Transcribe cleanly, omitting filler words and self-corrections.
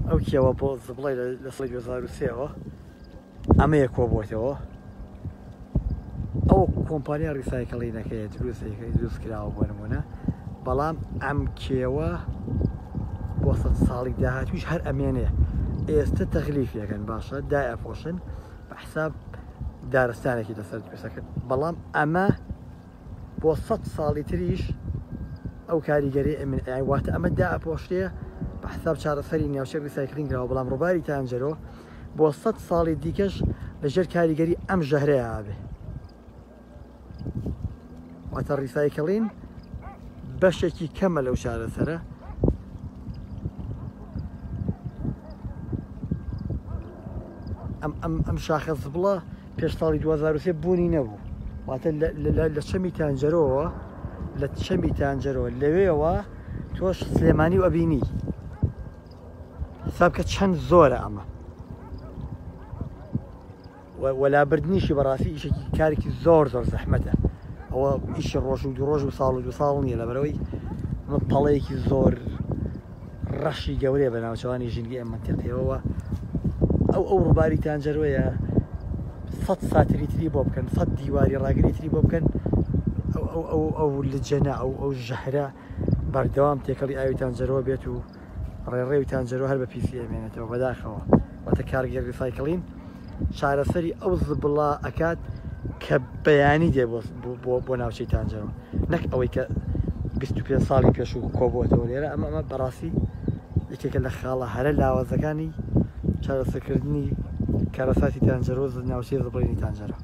ئەو کێوە بۆ زبڵی لە ساڵی 2023ەوە ئەمەیە کۆبووەتەوە. ئەو کۆمپانیا ڕیسایکڵینەکەی دروست کراوە بۆ نمونە، بەڵام ئەم کێوە بۆ 100 ساڵی داهاتووش هەر ئەمێنێ. ئێستا تەغلیفیەکەن باشە دای ئەپۆشن بە حساب دارستانێکی دەسەر پێسەکەن، بەڵام ئەمە بۆ 100 ساڵی تریش ئەو کاریگەری واتە ئەمە دا ئەپۆشتێ بە حساب چارەسەری ناوچەی ریسایکلینگ کراوە، بەڵام ڕووباری تانجەرۆ بۆ 100 ساڵی دیکەش لەژێر کاریگەری ئەم ژەهرەیە ئابێ. واتە ریسایکلین بەشێکی کەمە لەو چارەسەرە. ئەم شاخە زبڵە پێش ساڵی 2023 بوونی نەبوو، واتە لە چەمی تانجەرۆوە لەوێەوە تۆش سلێمانی و ئەبینی حساب کە چەند زۆرە ئەمە. وەلابردنیشی بەڕاستی ئیشێکی کارێکی زۆر زەحمەتە. ئەوە ئیشی ڕۆژ و دوڕۆژ و ساڵ و دو ساڵ نییە، لەبەرەوەی ئەمە پەڵەیەکی زۆر ڕەشی گەورەیە بە ناوچەوانی ژینگی ئەم منتیقەیەوە. ئەو ڕووباری تانجەرۆیە 100 ساتری تری بۆ بکەن، 100 دیواری ڕاگری تری بۆ بکەن، ئەو لجەنە ئەو ژەهرە بەردەوام تێکەڵی ئاوی تانجەرۆ بێت و ڕێڕێوی تانجەرۆ هەر بە پیسی ئەمێنێتەوە بەداخەوە. واتە کارگەر ریسایکلین چارەسەری ئەو زبڵە ئەکات کە بەیانی دێ بۆ ناوچەی تانجەرۆ، نەک ئەوەی کە 25 ساڵی پێش و کۆبووەتەوە لێرە. ئەمە بەڕاستی یەکێکە لە خاڵە هەرە لاوازەکانی چارەسەرکردنی کارەساتی تانجەرۆ ناوچەی زبڵینی تانجەرۆ.